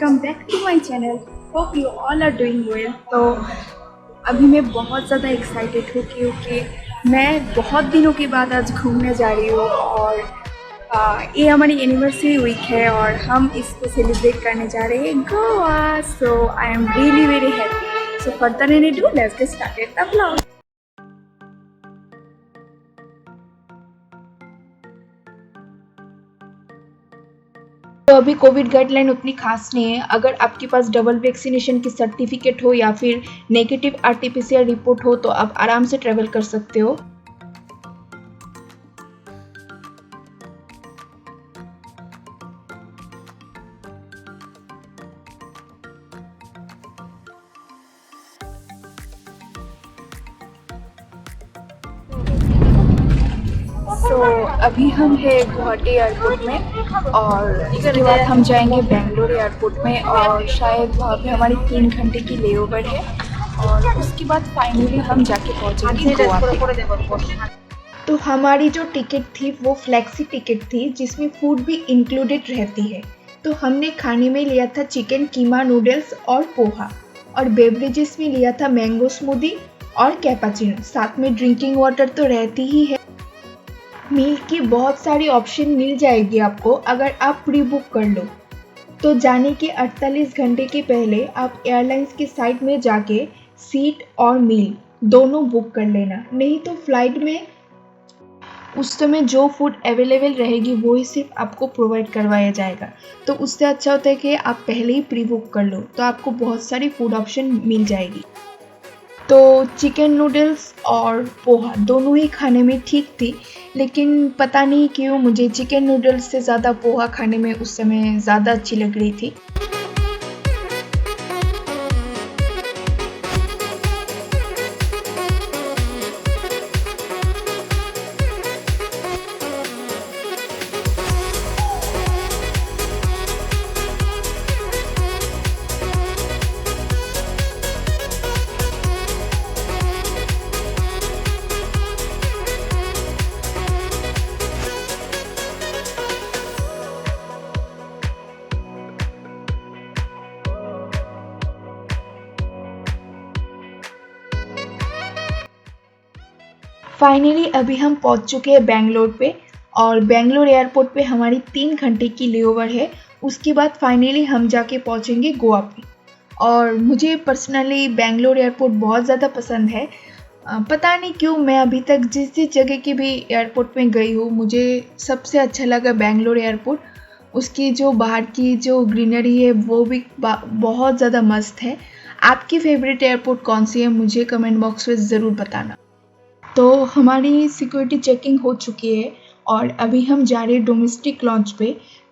Welcome back to my channel. Hope you all are doing well. तो अभी मैं बहुत ज़्यादा एक्साइटेड हूँ क्योंकि मैं बहुत दिनों के बाद आज घूमने जा रही हूँ और ये हमारी एनिवर्सरी वीक है और हम इसको सेलिब्रेट करने जा रहे हैं Goa. So I am really very happy. So further ado let's get started the vlog. तो अभी कोविड गाइडलाइन उतनी खास नहीं है। अगर आपके पास डबल वैक्सीनेशन की सर्टिफिकेट हो या फिर नेगेटिव आरटीपीसीआर रिपोर्ट हो तो आप आराम से ट्रेवल कर सकते हो। अभी हम है गुवाहाटी एयरपोर्ट में और इसके बाद हम जाएंगे बेंगलोर एयरपोर्ट में और शायद वहाँ पे हमारी 3 घंटे की लेओवर है और उसके बाद फाइनली हम जाके पहुँचेंगे गोवा पे। तो हमारी जो टिकट थी वो फ्लेक्सी टिकट थी जिसमें फूड भी इंक्लूडेड रहती है। तो हमने खाने में लिया था चिकन कीमा नूडल्स और पोहा और बेवरेजेस में लिया था मैंगो स्मूदी और कैपाचिनो। साथ में ड्रिंकिंग वाटर तो रहती ही है। मील की बहुत सारी ऑप्शन मिल जाएगी आपको अगर आप प्री बुक कर लो। तो जाने के 48 घंटे के पहले आप एयरलाइंस की साइट में जाके सीट और मील दोनों बुक कर लेना, नहीं तो फ्लाइट में उस समय जो फूड अवेलेबल रहेगी वो ही सिर्फ आपको प्रोवाइड करवाया जाएगा। तो उससे अच्छा होता है कि आप पहले ही प्री बुक कर लो तो आपको बहुत सारी फूड ऑप्शन मिल जाएगी। तो चिकन नूडल्स और पोहा दोनों ही खाने में ठीक थी, लेकिन पता नहीं क्यों मुझे चिकन नूडल्स से ज़्यादा पोहा खाने में उस समय ज़्यादा अच्छी लग रही थी। फाइनली अभी हम पहुंच चुके हैं बेंगलोर पे और बेंगलोर एयरपोर्ट पे हमारी 3 घंटे की लेओवर है। उसके बाद फाइनली हम जाके पहुंचेंगे गोवा पे। और मुझे पर्सनली बेंगलोर एयरपोर्ट बहुत ज़्यादा पसंद है। पता नहीं क्यों मैं अभी तक जिस जिस जगह की भी एयरपोर्ट में गई हूँ मुझे सबसे अच्छा लगा बेंगलोर एयरपोर्ट। उसकी जो बाहर की जो ग्रीनरी है वो भी बहुत ज़्यादा मस्त है। आपकी फेवरेट एयरपोर्ट कौन सी है मुझे कमेंट बॉक्स में ज़रूर बताना। तो हमारी सिक्योरिटी चेकिंग हो चुकी है और अभी हम जा रहे हैं डोमेस्टिक लॉन्च पे।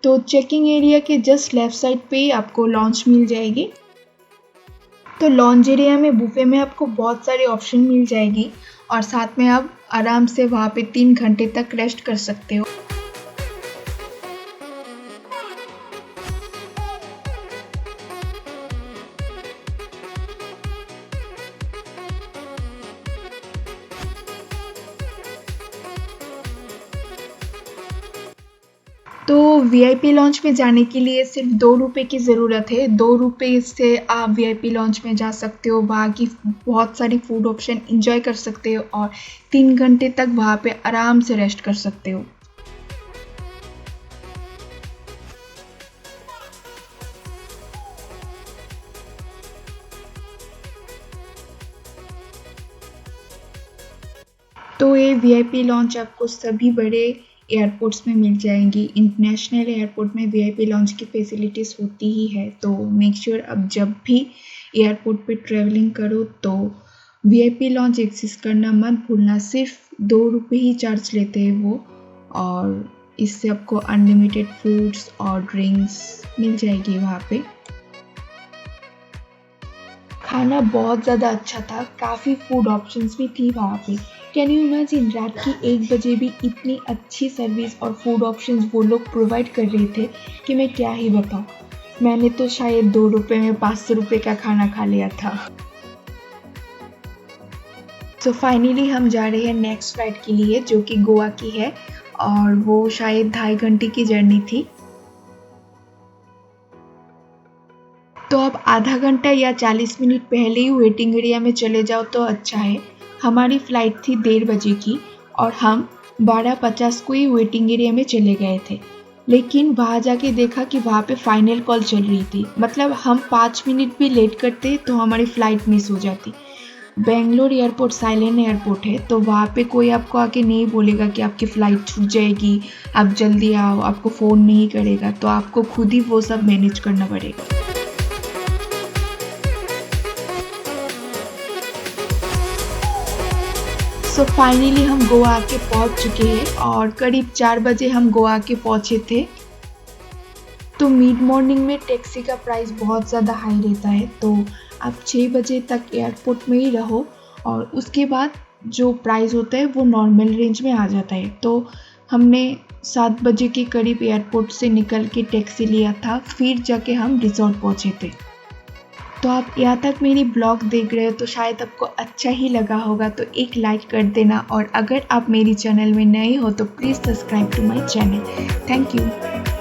तो चेकिंग एरिया के जस्ट लेफ्ट साइड पे ही आपको लॉन्च मिल जाएगी। तो लॉन्च एरिया में बुफे में आपको बहुत सारे ऑप्शन मिल जाएगी और साथ में आप आराम से वहाँ पे 3 घंटे तक रेस्ट कर सकते हो। तो वीआईपी लॉन्च में जाने के लिए सिर्फ 2 रुपये की ज़रूरत है। 2 रुपये से आप वीआईपी लॉन्च में जा सकते हो, वहाँ की बहुत सारी फूड ऑप्शन एंजॉय कर सकते हो और 3 घंटे तक वहाँ पे आराम से रेस्ट कर सकते हो। तो ये वीआईपी लॉन्च आपको सभी बड़े एयरपोर्ट्स में मिल जाएंगी। इंटरनेशनल एयरपोर्ट में वीआईपी लॉन्च की फैसिलिटीज़ होती ही है। तो मेक श्योर अब जब भी एयरपोर्ट पे ट्रैवलिंग करो तो वीआईपी लॉन्च एक्सेस करना मत भूलना। सिर्फ 2 रुपये ही चार्ज लेते हैं वो और इससे आपको अनलिमिटेड फूड्स और ड्रिंक्स मिल जाएगी वहाँ पे। खाना बहुत ज़्यादा अच्छा था, काफ़ी फूड ऑप्शंस भी थी वहाँ पे। कैन यू इमेजिन रात की 1 बजे भी इतनी अच्छी सर्विस और फूड ऑप्शंस वो लोग प्रोवाइड कर रहे थे कि मैं क्या ही बताऊँ। मैंने तो शायद 2 रुपये में 500 रुपये का खाना खा लिया था। तो फाइनली हम जा रहे हैं नेक्स्ट फ्लाइट के लिए जो कि गोवा की है और वो शायद 2.5 घंटे की जर्नी थी। आधा घंटा या 40 मिनट पहले ही वेटिंग एरिया में चले जाओ तो अच्छा है। हमारी फ़्लाइट थी 1:30 बजे की और हम 12:50 को ही वेटिंग एरिया में चले गए थे। लेकिन वहाँ जाके देखा कि वहाँ पे फाइनल कॉल चल रही थी, मतलब हम 5 मिनट भी लेट करते तो हमारी फ़्लाइट मिस हो जाती। बेंगलोर एयरपोर्ट साइलेंट एयरपोर्ट है, तो वहाँ पे कोई आपको आके नहीं बोलेगा कि आपकी फ़्लाइट छूट जाएगी, आप जल्दी आओ, आपको फ़ोन नहीं करेगा, तो आपको खुद ही वो सब मैनेज करना पड़ेगा। सो फाइनली हम गोवा आके पहुँच चुके हैं और करीब 4 बजे हम गोवा आके पहुँचे थे। तो मिड मॉर्निंग में टैक्सी का प्राइस बहुत ज़्यादा हाई रहता है, तो आप 6 बजे तक एयरपोर्ट में ही रहो और उसके बाद जो प्राइस होता है वो नॉर्मल रेंज में आ जाता है। तो हमने 7 बजे के करीब एयरपोर्ट से निकल के टैक्सी लिया था, फिर जाके हम रिजॉर्ट पहुँचे थे। तो आप यहाँ तक मेरी ब्लॉग देख रहे हो तो शायद आपको अच्छा ही लगा होगा, तो एक लाइक कर देना और अगर आप मेरी चैनल में नए हो तो please subscribe to my channel. Thank you.